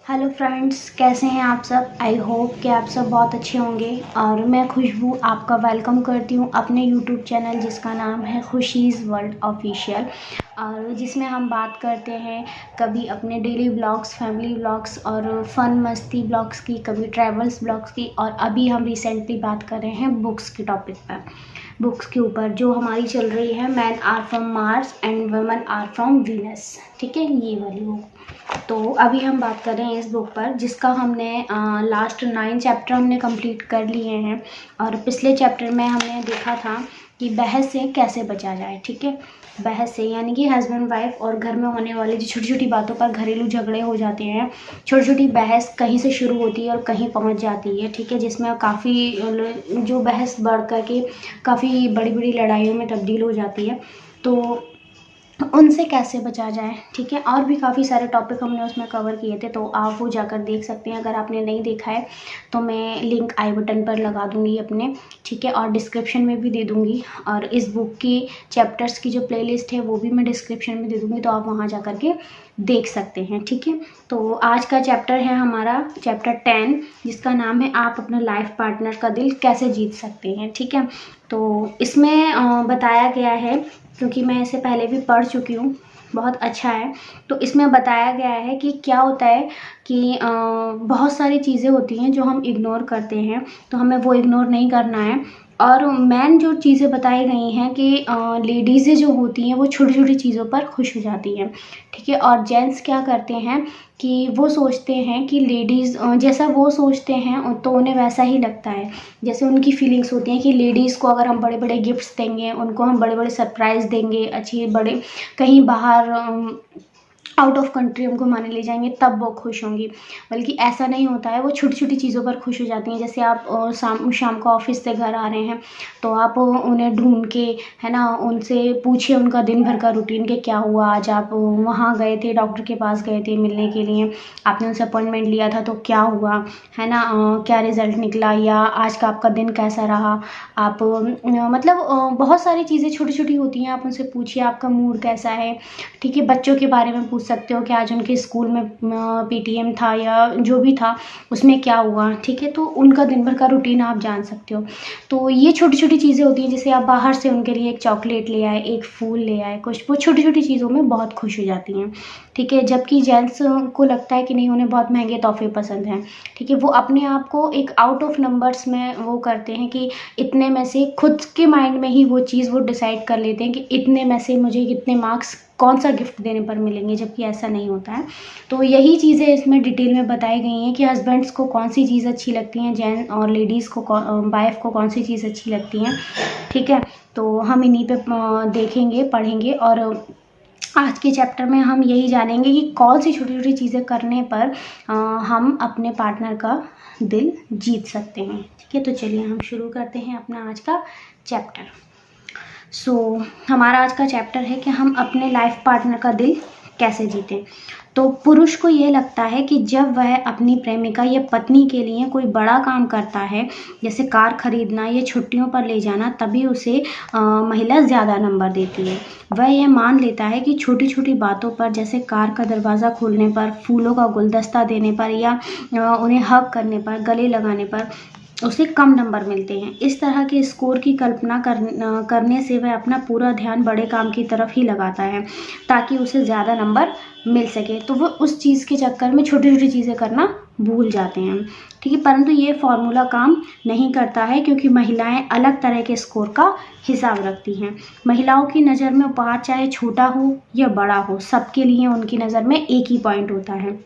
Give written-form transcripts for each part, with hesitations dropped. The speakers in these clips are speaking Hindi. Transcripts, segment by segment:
हेलो फ्रेंड्स, कैसे हैं आप सब। आई होप कि आप सब बहुत अच्छे होंगे। और मैं खुशबू आपका वेलकम करती हूँ अपने यूट्यूब चैनल जिसका नाम है खुशीज़ वर्ल्ड ऑफिशियल, और जिसमें हम बात करते हैं कभी अपने डेली ब्लॉग्स, फैमिली ब्लॉग्स और फन मस्ती ब्लॉग्स की, कभी ट्रैवल्स ब्लॉग्स की। और अभी हम रिसेंटली बात कर रहे हैं बुक्स के टॉपिक पर, बुक्स के ऊपर जो हमारी चल रही है, man are from Mars and women are from Venus. ठीक है, ये वाली बुक। तो अभी हम बात कर रहे हैं इस बुक पर, जिसका हमने लास्ट 9 चैप्टर हमने कंप्लीट कर लिए हैं। और पिछले चैप्टर में हमने देखा था कि बहस से कैसे बचा जाए। ठीक है, बहस से यानी कि हस्बैंड वाइफ और घर में होने वाली जो छोटी छोटी बातों पर घरेलू झगड़े हो जाते हैं, छोटी छोटी बहस कहीं से शुरू होती है और कहीं पहुंच जाती है। ठीक है, जिसमें काफ़ी जो बहस बढ़ कर के काफ़ी बड़ी बड़ी लड़ाइयों में तब्दील हो जाती है, तो उनसे कैसे बचा जाए। ठीक है, और भी काफ़ी सारे टॉपिक हमने उसमें कवर किए थे, तो आप वो जाकर देख सकते हैं। अगर आपने नहीं देखा है तो मैं लिंक आई बटन पर लगा दूंगी अपने, ठीक है, और डिस्क्रिप्शन में भी दे दूंगी। और इस बुक की चैप्टर्स की जो प्लेलिस्ट है वो भी मैं डिस्क्रिप्शन में दे दूंगी, तो आप वहाँ जा कर के देख सकते हैं। ठीक है, तो आज का चैप्टर है हमारा चैप्टर 10, जिसका नाम है आप अपने लाइफ पार्टनर का दिल कैसे जीत सकते हैं। ठीक है, तो इसमें बताया गया है, क्योंकि मैं इसे पहले भी पढ़ चुकी हूँ, बहुत अच्छा है। तो इसमें बताया गया है कि क्या होता है कि बहुत सारी चीज़ें होती हैं जो हम इग्नोर करते हैं, तो हमें वो इग्नोर नहीं करना है। और मेन जो चीज़ें बताई गई हैं कि लेडीज़ें जो होती हैं वो छोटी छोटी चीज़ों पर खुश हो जाती हैं। ठीक है, और जेंट्स क्या करते हैं कि वो सोचते हैं कि लेडीज़ जैसा वो सोचते हैं तो उन्हें वैसा ही लगता है। जैसे उनकी फीलिंग्स होती हैं कि लेडीज़ को अगर हम बड़े बड़े गिफ्ट्स देंगे, उनको हम बड़े बड़े सरप्राइज़ देंगे, अच्छी बड़े कहीं बाहर आउट ऑफ कंट्री हम घुमाने ले जाएंगे, तब वो खुश होंगी। बल्कि ऐसा नहीं होता है, वो छोटी छोटी चीज़ों पर खुश हो जाती हैं। जैसे आप शाम को ऑफिस से घर आ रहे हैं, तो आप उन्हें ढूंढ के, है ना, उनसे पूछिए उनका दिन भर का रूटीन के क्या हुआ, आज आप वहाँ गए थे, डॉक्टर के पास गए थे मिलने के लिए, आपने उनसे अपॉइंटमेंट लिया था तो क्या हुआ, है ना, क्या रिजल्ट निकला, या आज का आपका दिन कैसा रहा। आप मतलब बहुत सारी चीज़ें छोटी छोटी होती हैं, आप उनसे पूछिए आपका मूड कैसा है। ठीक है, बच्चों के बारे में पूछ सकते हो कि आज उनके स्कूल में पीटीएम था या जो भी था उसमें क्या हुआ। ठीक है, तो उनका दिन भर का रूटीन आप जान सकते हो। तो ये छोटी छोटी चीज़ें होती हैं, जैसे आप बाहर से उनके लिए एक चॉकलेट ले आए, एक फूल ले आए, कुछ वो छोटी छोटी चीज़ों में बहुत खुश हो जाती हैं। ठीक है, जबकि जेंट्स को लगता है कि नहीं, उन्हें बहुत महंगे तोहफे पसंद हैं। ठीक है, वो अपने आप को एक आउट ऑफ नंबर्स में वो करते हैं कि इतने में से, खुद के माइंड में ही वो चीज़ वो डिसाइड कर लेते हैं कि इतने में से मुझे कितने मार्क्स कौन सा गिफ्ट देने पर मिलेंगे, जबकि ऐसा नहीं होता है। तो यही चीज़ें इसमें डिटेल में बताई गई हैं कि हस्बैंड्स को कौन सी चीज़ अच्छी लगती हैं, जेंट्स और लेडीज़ को, वाइफ को कौन सी चीज़ अच्छी लगती हैं। ठीक है, तो हम इन्हीं पे देखेंगे, पढ़ेंगे। और आज के चैप्टर में हम यही जानेंगे कि कौन सी छोटी छोटी चीज़ें करने पर हम अपने पार्टनर का दिल जीत सकते हैं। ठीक है, तो चलिए हम शुरू करते हैं अपना आज का चैप्टर। हमारा आज का चैप्टर है कि हम अपने लाइफ पार्टनर का दिल कैसे जीतें। तो पुरुष को ये लगता है कि जब वह अपनी प्रेमिका या पत्नी के लिए कोई बड़ा काम करता है, जैसे कार खरीदना या छुट्टियों पर ले जाना, तभी उसे महिला ज़्यादा नंबर देती है। वह यह मान लेता है कि छोटी छोटी बातों पर, जैसे कार का दरवाज़ा खोलने पर, फूलों का गुलदस्ता देने पर, या उन्हें हग करने पर, गले लगाने पर उसे कम नंबर मिलते हैं। इस तरह के स्कोर की कल्पना करने से वह अपना पूरा ध्यान बड़े काम की तरफ ही लगाता है, ताकि उसे ज़्यादा नंबर मिल सके। तो वो उस चीज़ के चक्कर में छोटी छोटी चीज़ें करना भूल जाते हैं। ठीक है, परंतु ये फॉर्मूला काम नहीं करता है, क्योंकि महिलाएं अलग तरह के स्कोर का हिसाब रखती हैं। महिलाओं की नज़र में उपहार चाहे छोटा हो या बड़ा हो, सबके लिए उनकी नज़र में एक ही पॉइंट होता है।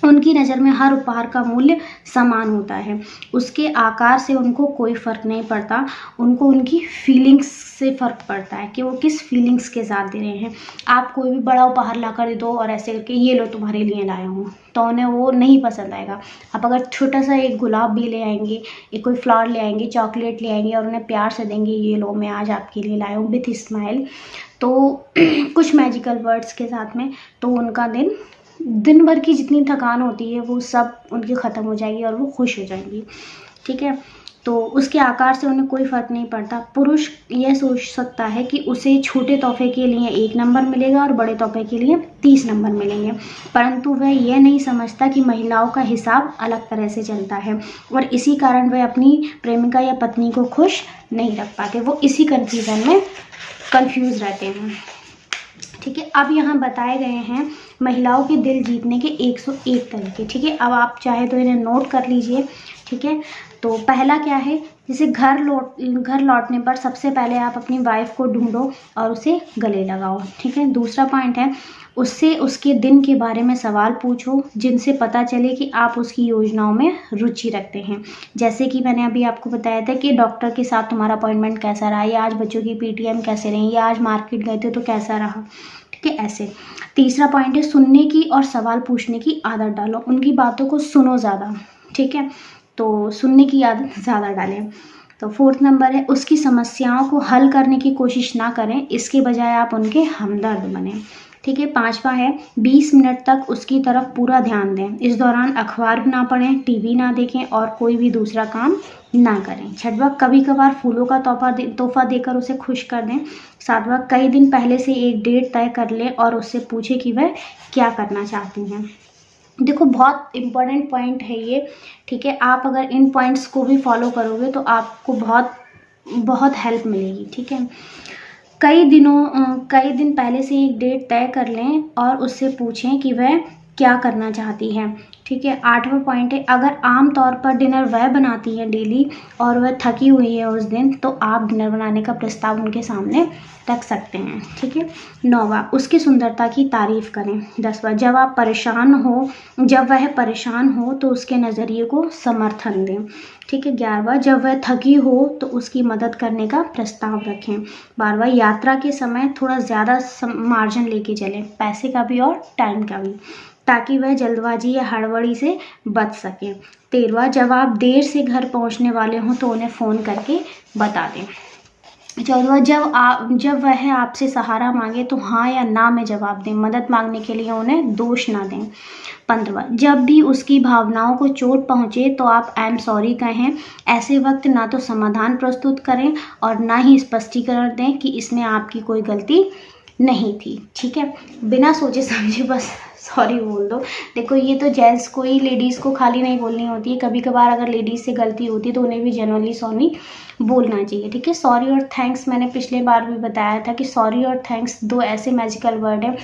उनकी नज़र में हर उपहार का मूल्य समान होता है। उसके आकार से उनको कोई फ़र्क नहीं पड़ता, उनको उनकी फीलिंग्स से फ़र्क पड़ता है कि वो किस फीलिंग्स के साथ दे रहे हैं। आप कोई भी बड़ा उपहार ला कर दे दो और ऐसे करके ये लो तुम्हारे लिए लाया हूँ, तो उन्हें वो नहीं पसंद आएगा। आप अगर छोटा सा एक गुलाब भी ले आएंगे, एक कोई फ्लावर ले आएंगे, चॉकलेट ले आएंगे और उन्हें प्यार से देंगे, ये लो मैं आज आपके लिए लाया हूँ विथ स्माइल, तो कुछ मैजिकल वर्ड्स के साथ में, तो उनका दिन भर की जितनी थकान होती है वो सब उनकी ख़त्म हो जाएगी और वो खुश हो जाएंगी। ठीक है, तो उसके आकार से उन्हें कोई फ़र्क नहीं पड़ता। पुरुष यह सोच सकता है कि उसे छोटे तोहफे के लिए 1 नंबर मिलेगा और बड़े तोहफे के लिए 30 नंबर मिलेंगे, परंतु वह यह नहीं समझता कि महिलाओं का हिसाब अलग तरह से चलता है और इसी कारण वह अपनी प्रेमिका या पत्नी को खुश नहीं रख पाते। वो इसी कन्फ्यूज़न में कंफ्यूज रहते हैं। ठीक है, अब यहाँ बताए गए हैं महिलाओं के दिल जीतने के 101 तरीके। ठीक है, अब आप चाहे तो इन्हें नोट कर लीजिए। ठीक है, तो पहला क्या है, जैसे घर लौटने पर सबसे पहले आप अपनी वाइफ को ढूंढो और उसे गले लगाओ। ठीक है, दूसरा पॉइंट है, उससे उसके दिन के बारे में सवाल पूछो जिनसे पता चले कि आप उसकी योजनाओं में रुचि रखते हैं। जैसे कि मैंने अभी आपको बताया था कि डॉक्टर के साथ तुम्हारा अपॉइंटमेंट कैसा रहा, या आज बच्चों की पीटीएम कैसे रही, या आज मार्केट गए थे तो कैसा रहा। ठीक है, ऐसे। तीसरा पॉइंट है, सुनने की और सवाल पूछने की आदत डालो, उनकी बातों को सुनो ज़्यादा। ठीक है, तो सुनने की आदत ज़्यादा डालें। तो 4th नंबर है, उसकी समस्याओं को हल करने की कोशिश ना करें, इसके बजाय आप उनके हमदर्द बनें। ठीक है, 5वां है, 20 मिनट तक उसकी तरफ पूरा ध्यान दें। इस दौरान अखबार ना पढ़ें, टीवी ना देखें और कोई भी दूसरा काम ना करें। 6वां, कभी कभार फूलों का तोहफा देकर उसे खुश कर दें। 7वां, कई दिन पहले से एक डेट तय कर लें और उससे पूछें कि वह क्या करना चाहती हैं। देखो, बहुत इम्पोर्टेंट पॉइंट है ये। ठीक है, आप अगर इन पॉइंट्स को भी फॉलो करोगे तो आपको बहुत बहुत हेल्प मिलेगी। ठीक है, कई दिन पहले से एक डेट तय कर लें और उससे पूछें कि वह क्या करना चाहती है। ठीक है, 8वां पॉइंट है, अगर आम तौर पर डिनर वह बनाती है डेली और वह थकी हुई है उस दिन, तो आप डिनर बनाने का प्रस्ताव उनके सामने रख सकते हैं। ठीक है, 9वां, उसकी सुंदरता की तारीफ करें। 10वां, जब वह परेशान हो तो उसके नज़रिए को समर्थन दें। ठीक है, 11वां, जब वह थकी हो तो उसकी मदद करने का प्रस्ताव रखें। 12वां, यात्रा के समय थोड़ा ज़्यादा मार्जिन लेके चलें, पैसे का भी और टाइम का भी, ताकि वह जल्दबाजी या हड़बड़ी से बच सकें। 13वां, जब आप देर से घर पहुंचने वाले हों तो उन्हें फ़ोन करके बता दें। 14वां, जब वह आपसे सहारा मांगे तो हाँ या ना में जवाब दें, मदद मांगने के लिए उन्हें दोष ना दें। 15वां, जब भी उसकी भावनाओं को चोट पहुंचे तो आप आई एम सॉरी कहें। ऐसे वक्त ना तो समाधान प्रस्तुत करें और ना ही स्पष्टीकरण दें कि इसमें आपकी कोई गलती नहीं थी। ठीक है, बिना सोचे समझे बस सॉरी बोल दो। देखो, ये तो जेंट्स को ही, लेडीज़ को खाली नहीं बोलनी होती है, कभी कभार अगर लेडीज़ से गलती होती है तो उन्हें भी जनरली सॉरी बोलना चाहिए। ठीक है, सॉरी और थैंक्स, मैंने पिछले बार भी बताया था कि सॉरी और थैंक्स 2 ऐसे मैजिकल वर्ड हैं।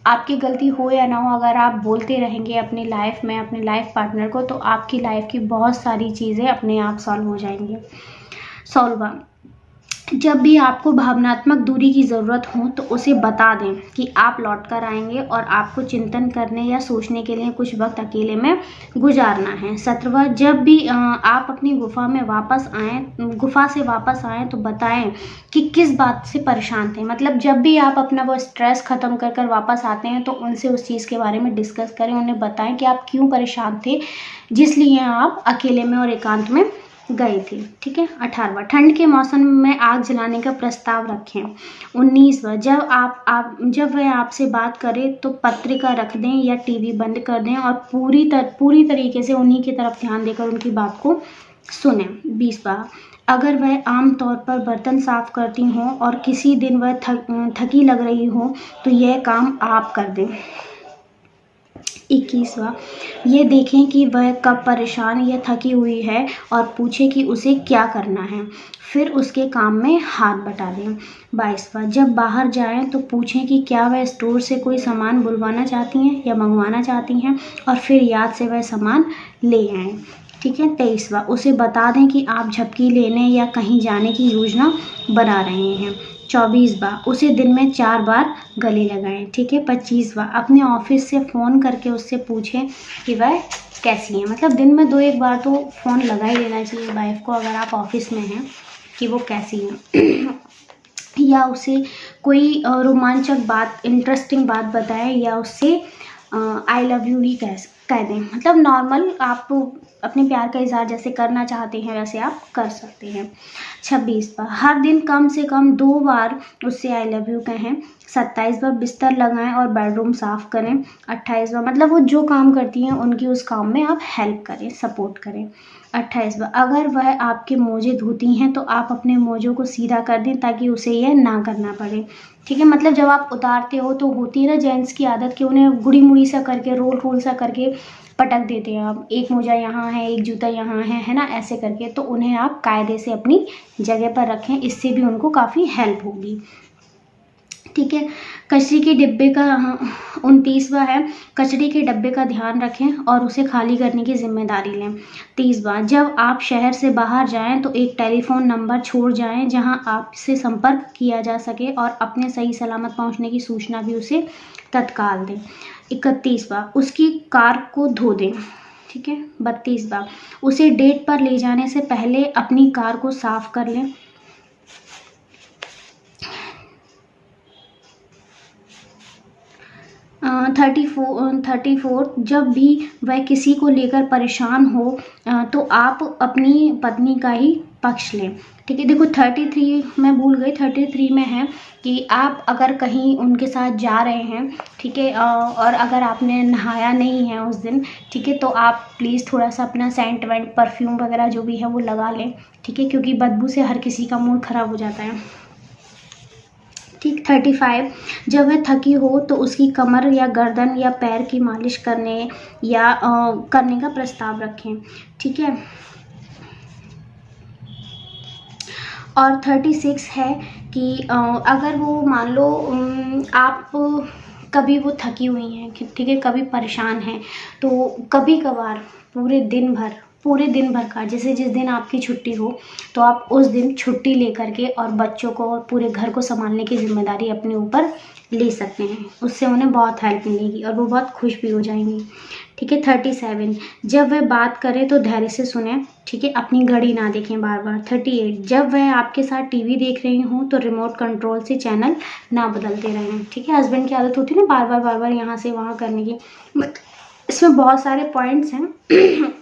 आपकी गलती हो या ना हो, अगर आप बोलते रहेंगे अपनी लाइफ में अपने लाइफ पार्टनर को, तो आपकी लाइफ की बहुत सारी चीज़ें अपने आप सॉल्व हो जाएंगी। 16वां, जब भी आपको भावनात्मक दूरी की ज़रूरत हो तो उसे बता दें कि आप लौट कर आएंगे और आपको चिंतन करने या सोचने के लिए कुछ वक्त अकेले में गुजारना है। 17वां, जब भी आप अपनी गुफा से वापस आएँ तो बताएं कि किस बात से परेशान थे। मतलब जब भी आप अपना वो स्ट्रेस ख़त्म कर वापस आते हैं तो उनसे उस चीज़ के बारे में डिस्कस करें, उन्हें बताएं कि आप क्यों परेशान थे, जिसलिए आप अकेले में और एकांत में गए थे। ठीक है, 18वां, ठंड के मौसम में आग जलाने का प्रस्ताव रखें। 19वां, जब वह आपसे बात करे तो पत्रिका रख दें या टीवी बंद कर दें और पूरी तरीके से उन्हीं की तरफ ध्यान देकर उनकी बात को सुनें। 20वां, अगर वह आम तौर पर बर्तन साफ करती हों और किसी दिन वह थकी लग रही हो तो यह काम आप कर दें। 21वां, ये देखें कि वह कब परेशान या थकी हुई है और पूछें कि उसे क्या करना है, फिर उसके काम में हाथ बटा दें। 22वां, जब बाहर जाएं तो पूछें कि क्या वह स्टोर से कोई सामान बुलवाना चाहती हैं या मंगवाना चाहती हैं और फिर याद से वह सामान ले आएं। ठीक है, 23वां, उसे बता दें कि आप झपकी लेने या कहीं जाने की योजना बना रहे हैं। 24वां, उसे दिन में 4 बार गले लगाएं। ठीक है, 25वां, अपने ऑफिस से फ़ोन करके उससे पूछें कि वह कैसी है। मतलब दिन में 2-1 बार तो फ़ोन लगा ही लेना चाहिए वाइफ को, अगर आप ऑफिस में हैं, कि वो कैसी है। या उसे कोई रोमांचक बात, इंटरेस्टिंग बात बताएं या उससे आई लव यू ही कह दें। मतलब नॉर्मल आप अपने प्यार का इजहार जैसे करना चाहते हैं वैसे आप कर सकते हैं। 26वां, हर दिन कम से कम 2 बार उससे आई लव यू कहें। 27वां बिस्तर लगाएं और बेडरूम साफ़ करें। 28वां मतलब वो जो काम करती हैं उनकी उस काम में आप हेल्प करें, सपोर्ट करें। 28वां अगर वह आपके मोजे धोती हैं तो आप अपने मोजों को सीधा कर दें ताकि उसे यह ना करना पड़े। ठीक है, मतलब जब आप उतारते हो तो होती है ना जेंट्स की आदत कि उन्हें गुड़ी मुड़ी सा करके रोल सा करके पटक देते हैं आप, एक मोजा यहाँ है, एक जूता यहाँ है ना, ऐसे करके। तो उन्हें आप कायदे से अपनी जगह पर रखें, इससे भी उनको काफ़ी हेल्प होगी। ठीक है, कचरे के डिब्बे का 29वां है, कचरे के डब्बे का ध्यान रखें और उसे खाली करने की जिम्मेदारी लें। 30वां जब आप शहर से बाहर जाएं तो एक टेलीफोन नंबर छोड़ जाएं जहां आपसे संपर्क किया जा सके और अपने सही सलामत पहुंचने की सूचना भी उसे तत्काल दें। 31वां उसकी कार को धो दें। ठीक है, 32वां उसे डेट पर ले जाने से पहले अपनी कार को साफ कर लें। 34 जब भी वह किसी को लेकर परेशान हो तो आप अपनी पत्नी का ही पक्ष लें। ठीक है, देखो 33 मैं भूल गई, 33 में है कि आप अगर कहीं उनके साथ जा रहे हैं, ठीक है, और अगर आपने नहाया नहीं है उस दिन, ठीक है, तो आप प्लीज़ थोड़ा सा अपना सेंट वेंट परफ्यूम वगैरह जो भी है वो लगा लें। ठीक है, क्योंकि बदबू से हर किसी का मूड ख़राब हो जाता है। ठीक, 35 जब वह थकी हो तो उसकी कमर या गर्दन या पैर की मालिश करने का प्रस्ताव रखें। ठीक है, और 36 है कि अगर वो मान लो आप कभी वो थकी हुई हैं, ठीक है, कभी परेशान हैं, तो कभी कभार पूरे दिन भर का, जैसे जिस दिन आपकी छुट्टी हो तो आप उस दिन छुट्टी लेकर के और बच्चों को और पूरे घर को संभालने की जिम्मेदारी अपने ऊपर ले सकते हैं। उससे उन्हें बहुत हेल्प मिलेगी और वो बहुत खुश भी हो जाएंगी। ठीक है, 37 जब वह बात करे तो धैर्य से सुने। ठीक है, अपनी घड़ी ना देखें बार बार। 38 जब वह आपके साथ टीवी देख रही हों तो रिमोट कंट्रोल से चैनल ना बदलते रहें। ठीक है, हस्बैंड की आदत होती है ना बार बार यहाँ से वहाँ करने की। इसमें बहुत सारे पॉइंट्स हैं।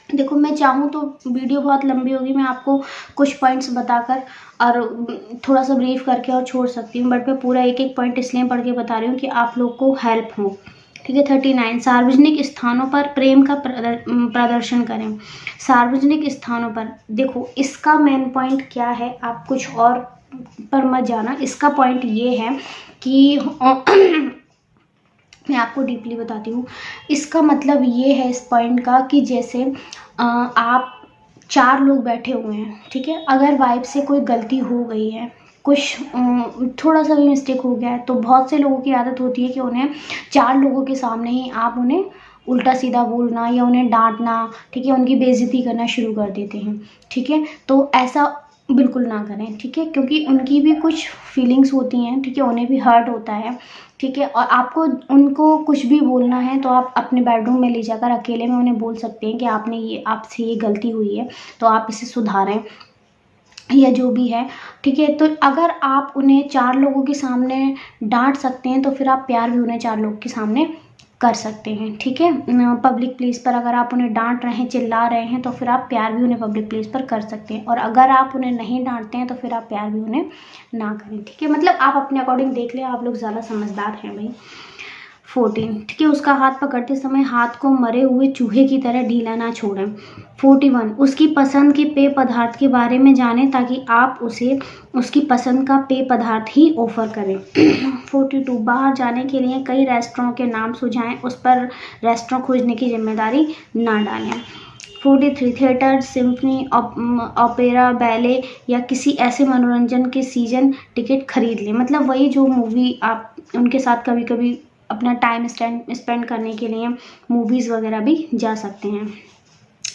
देखो मैं चाहूँ तो वीडियो बहुत लंबी होगी, मैं आपको कुछ पॉइंट्स बताकर और थोड़ा सा ब्रीफ करके और छोड़ सकती हूँ, बट मैं पूरा एक एक पॉइंट इसलिए पढ़ के बता रही हूँ कि आप लोग को हेल्प हो। ठीक है, 39 सार्वजनिक स्थानों पर प्रेम का प्रदर्शन करें। सार्वजनिक स्थानों पर देखो इसका मेन पॉइंट क्या है, आप कुछ और पर मत जाना। इसका पॉइंट ये है कि मैं आपको डीपली बताती हूँ। इसका मतलब ये है इस पॉइंट का कि जैसे आप 4 लोग बैठे हुए हैं, ठीक है, अगर वाइफ से कोई गलती हो गई है, कुछ थोड़ा सा भी मिस्टेक हो गया है, तो बहुत से लोगों की आदत होती है कि उन्हें 4 लोगों के सामने ही आप उन्हें उल्टा सीधा बोलना या उन्हें डांटना, ठीक है, उनकी बेइज्जती करना शुरू कर देते हैं। ठीक है, तो ऐसा बिल्कुल ना करें। ठीक है, क्योंकि उनकी भी कुछ फीलिंग्स होती हैं, ठीक है, उन्हें भी हर्ट होता है। ठीक है, और आपको उनको कुछ भी बोलना है तो आप अपने बेडरूम में ले जाकर अकेले में उन्हें बोल सकते हैं कि आपसे ये गलती हुई है तो आप इसे सुधारें या जो भी है। ठीक है, तो अगर आप उन्हें 4 लोगों के सामने डांट सकते हैं तो फिर आप प्यार भी उन्हें 4 लोगों के सामने कर सकते हैं। ठीक है, पब्लिक प्लेस पर अगर आप उन्हें डांट रहे हैं, चिल्ला रहे हैं, तो फिर आप प्यार भी उन्हें पब्लिक प्लेस पर कर सकते हैं। और अगर आप उन्हें नहीं डांटते हैं तो फिर आप प्यार भी उन्हें ना करें। ठीक है, मतलब आप अपने अकॉर्डिंग देख लें, आप लोग ज़्यादा समझदार हैं भाई। 14 ठीक है, उसका हाथ पकड़ते समय हाथ को मरे हुए चूहे की तरह ढीला ना छोड़ें। 41 उसकी पसंद के पेय पदार्थ के बारे में जानें ताकि आप उसे उसकी पसंद का पेय पदार्थ ही ऑफर करें। 42 बाहर जाने के लिए कई रेस्टोरों के नाम सुझाएं, उस पर रेस्टोरेंट खोजने की जिम्मेदारी ना डालें। 43 थिएटर, सिम्फनी, ओपेरा, बैले या किसी ऐसे मनोरंजन के सीजन टिकट खरीद लें। मतलब वही जो मूवी आप उनके साथ कभी कभी अपना टाइम स्पेंड करने के लिए मूवीज़ वगैरह भी जा सकते हैं।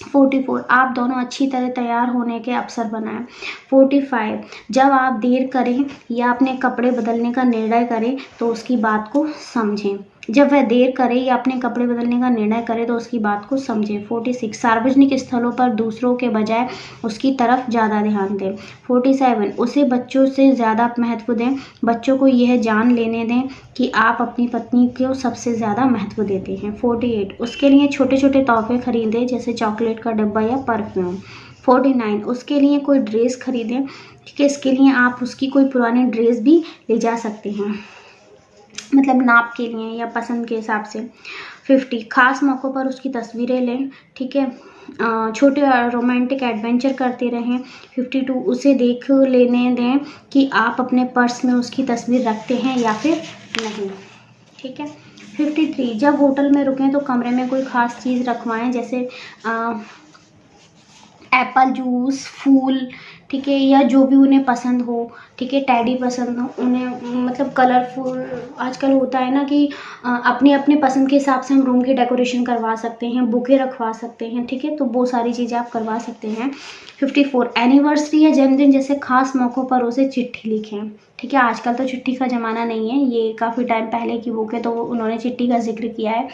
44 आप दोनों अच्छी तरह तैयार होने के अवसर बनाएं। 45 जब आप देर करें या अपने कपड़े बदलने का निर्णय करें तो उसकी बात को समझें। जब वह देर करे या अपने कपड़े बदलने का निर्णय करे तो उसकी बात को समझें। 46 सार्वजनिक स्थलों पर दूसरों के बजाय उसकी तरफ ज़्यादा ध्यान दें। 47 उसे बच्चों से ज़्यादा महत्व दें। बच्चों को यह जान लेने दें कि आप अपनी पत्नी को सबसे ज़्यादा महत्व देते हैं। 48 उसके लिए छोटे छोटे तोहफे खरीदें, जैसे चॉकलेट का डब्बा या परफ्यूम। 49 उसके लिए कोई ड्रेस खरीदें, ठीक है। इसके लिए आप उसकी कोई पुरानी ड्रेस भी ले जा सकते हैं, मतलब नाप के लिए या पसंद के हिसाब से। 50 खास मौक़ों पर उसकी तस्वीरें लें, ठीक है। छोटे रोमांटिक एडवेंचर करते रहें। 52 उसे देख लेने दें कि आप अपने पर्स में उसकी तस्वीर रखते हैं या फिर नहीं, ठीक है। 53 जब होटल में रुकें तो कमरे में कोई ख़ास चीज़ रखवाएं, जैसे एप्पल जूस, फूल, ठीक है, या जो भी उन्हें पसंद हो, ठीक है। टेडी पसंद हो उन्हें, मतलब कलरफुल आजकल होता है ना कि अपनी अपनी पसंद के हिसाब से हम रूम की डेकोरेशन करवा सकते हैं, बुके रखवा सकते हैं, ठीक है। तो वो सारी चीज़ें आप करवा सकते हैं। 54 एनिवर्सरी या जन्मदिन जैसे खास मौक़ों पर उसे चिट्ठी लिखें, ठीक है। आजकल तो चिट्ठी का ज़माना नहीं है, ये काफ़ी टाइम पहले की बुक है, तो उन्होंने चिट्ठी का जिक्र किया है।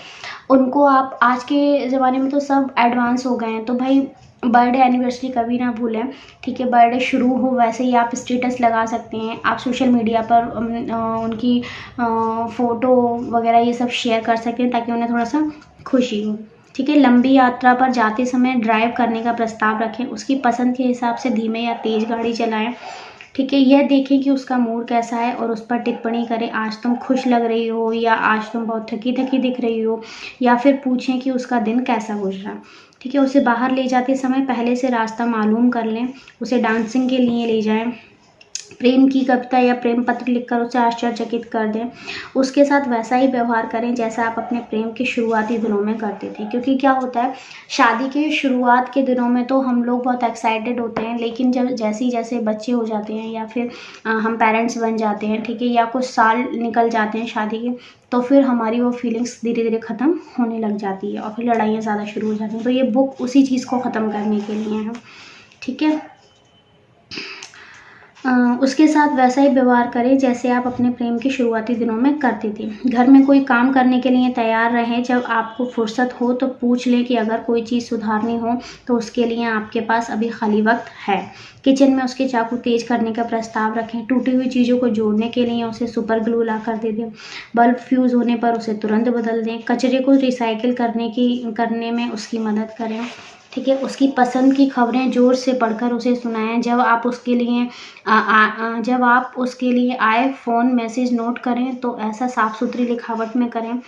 उनको आप आज के ज़माने में तो सब एडवांस हो गए हैं, तो भाई बर्थडे एनिवर्सरी कभी ना भूलें, ठीक है। बर्थडे शुरू हो वैसे ही आप स्टेटस लगा सकते हैं, आप सोशल मीडिया पर उनकी फ़ोटो वगैरह ये सब शेयर कर सकते हैं ताकि उन्हें थोड़ा सा खुशी हो, ठीक है। लंबी यात्रा पर जाते समय ड्राइव करने का प्रस्ताव रखें, उसकी पसंद के हिसाब से धीमे या तेज़ गाड़ी चलाएं, ठीक है। यह देखें कि उसका मूड कैसा है और उस पर टिप्पणी करें, आज तुम खुश लग रही हो या आज तुम बहुत थकी थकी दिख रही हो, या फिर पूछें कि उसका दिन कैसा गुजरा, ठीक है। उसे बाहर ले जाते समय पहले से रास्ता मालूम कर लें, उसे डांसिंग के लिए ले जाएं, प्रेम की कविता या प्रेम पत्र लिखकर उसे आश्चर्यचकित कर दें, उसके साथ वैसा ही व्यवहार करें जैसा आप अपने प्रेम के शुरुआती दिनों में करते थे। क्योंकि क्या होता है, शादी के शुरुआत के दिनों में तो हम लोग बहुत एक्साइटेड होते हैं, लेकिन जब जैसे ही जैसे बच्चे हो जाते हैं या फिर हम पेरेंट्स बन जाते हैं, ठीक है, या कुछ साल निकल जाते हैं शादी के, तो फिर हमारी वो फीलिंग्स धीरे धीरे ख़त्म होने लग जाती है और फिर लड़ाइयाँ ज़्यादा शुरू हो जाती हैं। तो ये बुक उसी चीज़ को ख़त्म करने के लिए है, ठीक है। उसके साथ वैसा ही व्यवहार करें जैसे आप अपने प्रेम के शुरुआती दिनों में करते थे। घर में कोई काम करने के लिए तैयार रहें, जब आपको फुर्सत हो तो पूछ लें कि अगर कोई चीज़ सुधारनी हो तो उसके लिए आपके पास अभी खाली वक्त है। किचन में उसके चाकू तेज करने का प्रस्ताव रखें, टूटी हुई चीज़ों को जोड़ने के लिए उसे सुपर ग्लू ला कर दे दें, बल्ब फ्यूज़ होने पर उसे तुरंत बदल दें, कचरे को रिसाइकिल करने में उसकी मदद करें, ठीक है। उसकी पसंद की खबरें ज़ोर से पढ़कर उसे सुनाएं, जब आप उसके लिए आए फ़ोन मैसेज नोट करें तो ऐसा साफ़ सुथरी लिखावट में करें।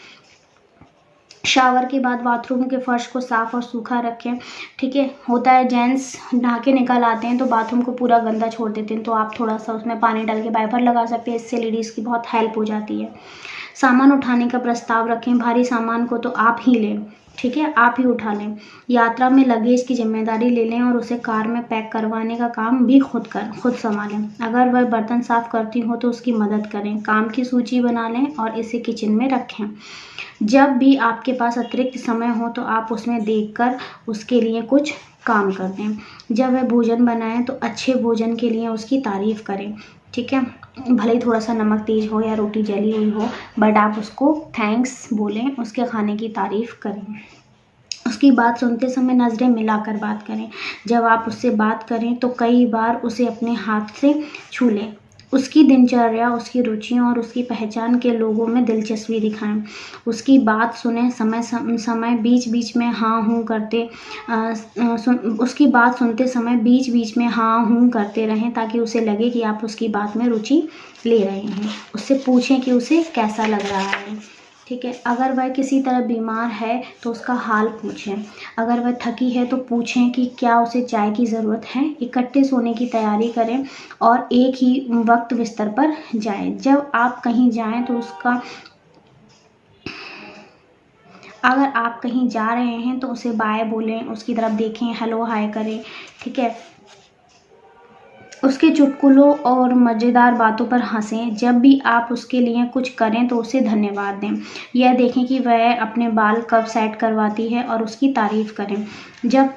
शावर के बाद बाथरूम के फर्श को साफ़ और सूखा रखें, ठीक है। होता है जेंट्स नहा के निकल आते हैं तो बाथरूम को पूरा गंदा छोड़ देते हैं, तो आप थोड़ा सा उसमें पानी डाल के वाइपर लगा सकते हैं, इससे लेडीज़ की बहुत हेल्प हो जाती है। सामान उठाने का प्रस्ताव रखें, भारी सामान को तो आप ही लें, ठीक है, आप ही उठा लें। यात्रा में लगेज की जिम्मेदारी ले लें और उसे कार में पैक करवाने का काम भी खुद संभालें। अगर वह बर्तन साफ़ करती हो तो उसकी मदद करें, काम की सूची बना लें और इसे किचन में रखें। जब भी आपके पास अतिरिक्त समय हो तो आप उसमें देखकर उसके लिए कुछ काम कर दें। जब वह भोजन बनाएं तो अच्छे भोजन के लिए उसकी तारीफ़ करें, ठीक है। भले ही थोड़ा सा नमक तेज हो या रोटी जली हुई हो, बट आप उसको थैंक्स बोलें, उसके खाने की तारीफ़ करें। उसकी बात सुनते समय नज़रें मिलाकर बात करें, जब आप उससे बात करें तो कई बार उसे अपने हाथ से छू लें। उसकी दिनचर्या, उसकी रुचियों और उसकी पहचान के लोगों में दिलचस्पी दिखाएं। उसकी बात सुने समय बीच बीच में हाँ हूँ करते उसकी बात सुनते समय बीच बीच में हाँ हूँ करते रहें ताकि उसे लगे कि आप उसकी बात में रुचि ले रहे हैं। उससे पूछें कि उसे कैसा लग रहा है, ठीक है। अगर वह किसी तरह बीमार है तो उसका हाल पूछें, अगर वह थकी है तो पूछें कि क्या उसे चाय की ज़रूरत है। इकट्ठे सोने की तैयारी करें और एक ही वक्त बिस्तर पर जाएं। जब आप कहीं जाएं तो अगर आप कहीं जा रहे हैं तो उसे बाय बोलें, उसकी तरफ देखें, हेलो हाय करें, ठीक है। उसके चुटकुलों और मज़ेदार बातों पर हंसें। जब भी आप उसके लिए कुछ करें तो उसे धन्यवाद दें। यह देखें कि वह अपने बाल कब सेट करवाती है और उसकी तारीफ़ करें। जब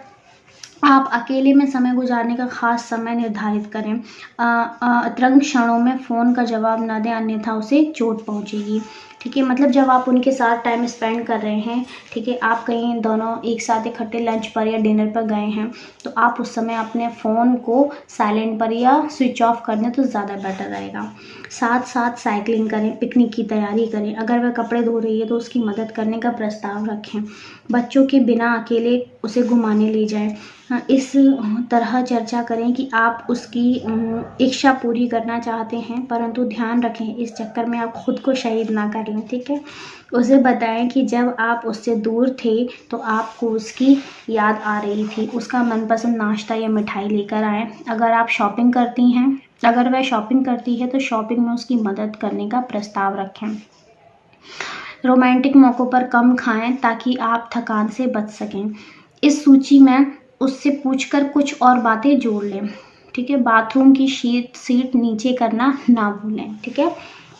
आप अकेले में समय गुजारने का ख़ास समय निर्धारित करें। अतरंग क्षणों में फ़ोन का जवाब न दें, अन्यथा उसे चोट पहुंचेगी, ठीक है, मतलब जब आप उनके साथ टाइम स्पेंड कर रहे हैं, ठीक है, आप कहीं दोनों एक साथ इकट्ठे लंच पर या डिनर पर गए हैं, तो आप उस समय अपने फ़ोन को साइलेंट पर या स्विच ऑफ कर दें तो ज़्यादा बेटर रहेगा। साथ साथ साइकिलिंग करें, पिकनिक की तैयारी करें, अगर वह कपड़े धो रही है तो उसकी मदद करने का प्रस्ताव रखें, बच्चों के बिना अकेले उसे घुमाने ले जाएं। इस तरह चर्चा करें कि आप उसकी इच्छा पूरी करना चाहते हैं, परंतु ध्यान रखें इस चक्कर में आप खुद को शहीद ना कर लें। ठीक है, उसे बताएं कि जब आप उससे दूर थे तो आपको उसकी याद आ रही थी, उसका मनपसंद नाश्ता या मिठाई लेकर आएं। अगर आप शॉपिंग करती हैं, अगर वह शॉपिंग करती है तो शॉपिंग में उसकी मदद करने का प्रस्ताव रखें। रोमांटिक मौक़ों पर कम खाएं ताकि आप थकान से बच सकें। इस सूची में उससे पूछकर कुछ और बातें जोड़ लें। ठीक है, बाथरूम की सीट नीचे करना ना भूलें। ठीक है,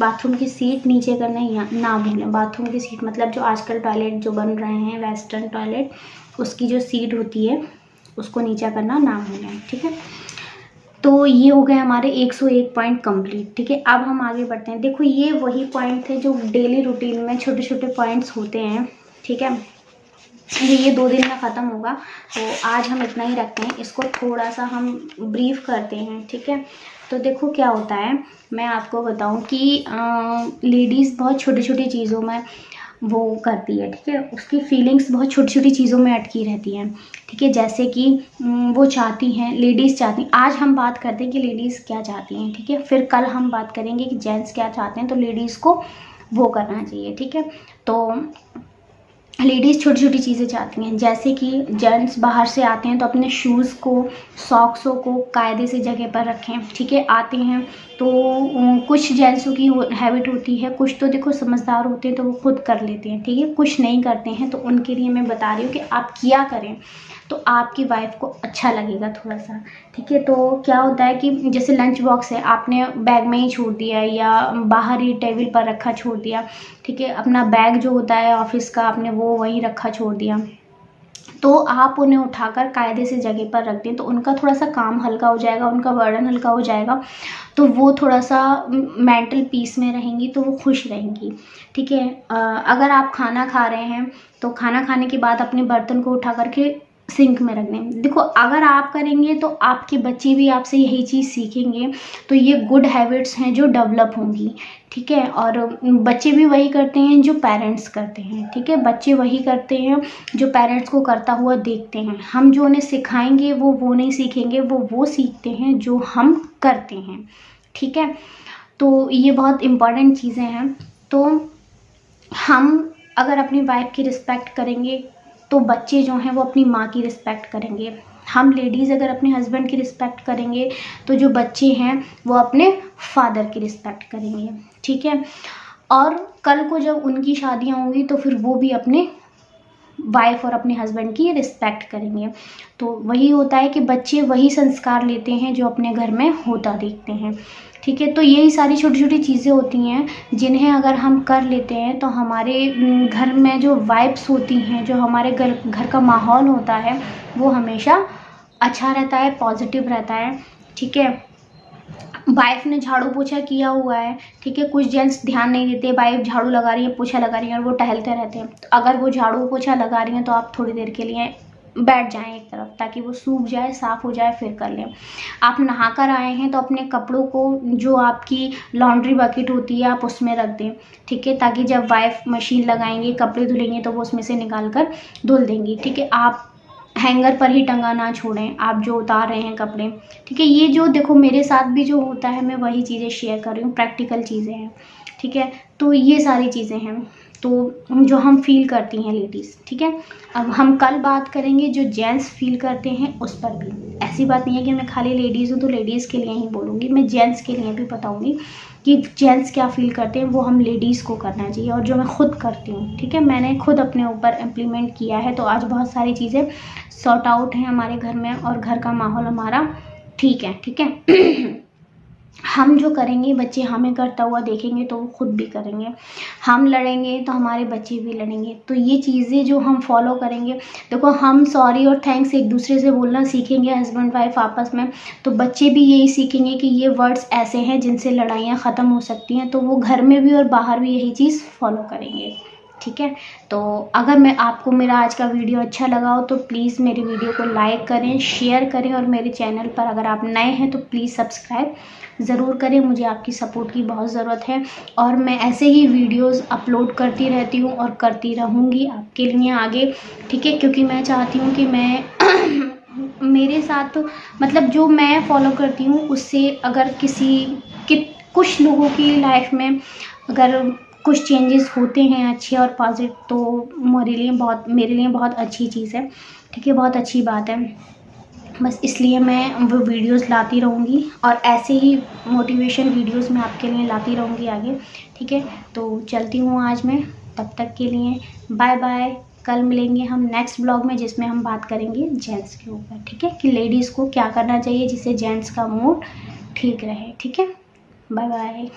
बाथरूम की सीट नीचे करना या ना भूलें। बाथरूम की सीट मतलब जो आजकल टॉयलेट जो बन रहे हैं वेस्टर्न टॉयलेट, उसकी जो सीट होती है उसको नीचा करना ना भूलें। ठीक है, तो ये हो गए हमारे 101 पॉइंट कंप्लीट। ठीक है, अब हम आगे बढ़ते हैं। देखो ये वही पॉइंट थे जो डेली रूटीन में छोटे छोटे पॉइंट्स होते हैं। ठीक है, ये 2 दिन में ख़त्म होगा, तो आज हम इतना ही रखते हैं, इसको थोड़ा सा हम ब्रीफ करते हैं। ठीक है, तो देखो क्या होता है, मैं आपको बताऊं कि लेडीज़ बहुत छोटी छोटी चीज़ों में वो करती है। ठीक है, उसकी फीलिंग्स बहुत छोटी छोटी चीज़ों में अटकी रहती हैं। ठीक है, जैसे कि वो चाहती हैं, लेडीज़ चाहती हैं, आज हम बात करते हैं कि लेडीज़ क्या चाहती हैं। ठीक है, फिर कल हम बात करेंगे कि जेंट्स क्या चाहते हैं, तो लेडीज़ को वो करना चाहिए। ठीक है, तो लेडीज़ छोटी छोटी चीज़ें चाहती हैं, जैसे कि जेंट्स बाहर से आते हैं तो अपने शूज़ को, सॉक्सों को कायदे से जगह पर रखें। ठीक है, आते हैं तो कुछ जेंट्सों की हैबिट होती है, कुछ तो देखो समझदार होते हैं तो वो खुद कर लेते हैं। ठीक है, कुछ नहीं करते हैं, तो उनके लिए मैं बता रही हूँ कि आप किया करें तो आपकी वाइफ को अच्छा लगेगा थोड़ा सा। ठीक है, तो क्या होता है कि जैसे लंच बॉक्स है, आपने बैग में ही छोड़ दिया या बाहर ही टेबल पर रखा छोड़ दिया। ठीक है, अपना बैग जो होता है ऑफिस का आपने वो वहीं रखा छोड़ दिया, तो आप उन्हें उठाकर कायदे से जगह पर रख दें, तो उनका थोड़ा सा काम हल्का हो जाएगा, उनका बर्डन हल्का हो जाएगा, तो वो थोड़ा सा मेंटल पीस में रहेंगी, तो वो खुश रहेंगी। ठीक है, अगर आप खाना खा रहे हैं तो खाना खाने के बाद अपने बर्तन को उठा करके सिंक में रख दें। देखो अगर आप करेंगे तो आपके बच्चे भी आपसे यही चीज़ सीखेंगे, तो ये गुड हैबिट्स हैं जो डेवलप होंगी। ठीक है, और बच्चे भी वही करते हैं जो पेरेंट्स करते हैं। ठीक है, बच्चे वही करते हैं जो पेरेंट्स को करता हुआ देखते हैं। हम जो उन्हें सिखाएंगे वो नहीं सीखेंगे, वो सीखते हैं जो हम करते हैं। ठीक है, तो ये बहुत इम्पॉर्टेंट चीज़ें हैं। तो हम अगर अपनी वाइफ की रिस्पेक्ट करेंगे तो बच्चे जो हैं वो अपनी माँ की रिस्पेक्ट करेंगे। हम लेडीज़ अगर अपने हस्बैंड की रिस्पेक्ट करेंगे तो जो बच्चे हैं वो अपने फादर की रिस्पेक्ट करेंगे। ठीक है, और कल को जब उनकी शादियाँ होंगी तो फिर वो भी अपने वाइफ और अपने हस्बैंड की रिस्पेक्ट करेंगे। तो वही होता है कि बच्चे वही संस्कार लेते हैं जो अपने घर में होता देखते हैं। ठीक है, तो यही सारी छोटी छोटी चीज़ें होती हैं जिन्हें अगर हम कर लेते हैं तो हमारे घर में जो वाइब्स होती हैं, जो हमारे घर का माहौल होता है वो हमेशा अच्छा रहता है, पॉजिटिव रहता है। ठीक है, वाइफ ने झाड़ू पोछा किया हुआ है, ठीक है, कुछ जेंट्स ध्यान नहीं देते, वाइफ झाड़ू लगा रही है, पोछा लगा रही है और वो टहलते रहते हैं। तो अगर वो झाड़ू पोछा लगा रही हैं तो आप थोड़ी देर के लिए बैठ जाएं एक तरफ, ताकि वो सूख जाए, साफ़ हो जाए, फिर कर लें। आप नहा कर आए हैं तो अपने कपड़ों को, जो आपकी लॉन्ड्री बकेट होती है, आप उसमें रख दें। ठीक है, ताकि जब वाइफ मशीन लगाएंगे, कपड़े धुलेंगे तो वो उसमें से निकाल कर धुल देंगी। ठीक है, आप हैंगर पर ही टंगा ना छोड़ें आप जो उतार रहे हैं कपड़े। ठीक है, ये जो देखो मेरे साथ भी जो होता है, मैं वही चीज़ें शेयर कर रही हूँ, प्रैक्टिकल चीज़ें हैं। ठीक है, तो ये सारी चीज़ें हैं तो जो हम फील करती हैं लेडीज़। ठीक है, अब हम कल बात करेंगे जो जेंट्स फील करते हैं उस पर भी। ऐसी बात नहीं है कि मैं खाली लेडीज़ हूँ तो लेडीज़ के लिए ही बोलूँगी, मैं जेंट्स के लिए भी बताऊँगी कि जेंट्स क्या फ़ील करते हैं, वो हम लेडीज़ को करना चाहिए, और जो मैं खुद करती हूँ। ठीक है, मैंने खुद अपने ऊपर इम्प्लीमेंट किया है, तो आज बहुत सारी चीज़ें सॉर्ट आउट हैं हमारे घर में और घर का माहौल हमारा ठीक है। ठीक है हम जो करेंगे बच्चे हमें करता हुआ देखेंगे तो वो खुद भी करेंगे। हम लड़ेंगे तो हमारे बच्चे भी लड़ेंगे। तो ये चीज़ें जो हम फॉलो करेंगे, देखो हम सॉरी और थैंक्स एक दूसरे से बोलना सीखेंगे हस्बैंड वाइफ आपस में, तो बच्चे भी यही सीखेंगे कि ये वर्ड्स ऐसे हैं जिनसे लड़ाइयाँ ख़त्म हो सकती हैं, तो वो घर में भी और बाहर भी यही चीज़ फॉलो करेंगे। ठीक है, तो अगर मैं आपको मेरा आज का वीडियो अच्छा लगा हो तो प्लीज़ मेरी वीडियो को लाइक करें, शेयर करें, और मेरे चैनल पर अगर आप नए हैं तो प्लीज़ सब्सक्राइब ज़रूर करें। मुझे आपकी सपोर्ट की बहुत ज़रूरत है और मैं ऐसे ही वीडियोस अपलोड करती रहती हूँ और करती रहूँगी आपके लिए आगे। ठीक है, क्योंकि मैं चाहती हूँ कि मैं मेरे साथ तो मतलब जो मैं फॉलो करती हूँ उससे अगर किसी कि कुछ लोगों की लाइफ में अगर कुछ चेंजेस होते हैं अच्छे और पॉजिटिव, तो मेरे लिए बहुत अच्छी चीज़ है। ठीक है, बहुत अच्छी बात है। बस इसलिए मैं वो वीडियोस लाती रहूँगी और ऐसे ही मोटिवेशन वीडियोस मैं आपके लिए लाती रहूँगी आगे। ठीक है, तो चलती हूँ आज मैं, तब तक के लिए बाय बाय। कल मिलेंगे हम नेक्स्ट ब्लॉग में जिसमें हम बात करेंगे जेंट्स के ऊपर। ठीक है, कि लेडीज़ को क्या करना चाहिए जिससे जेंट्स का मूड ठीक रहे। ठीक है, बाय बाय।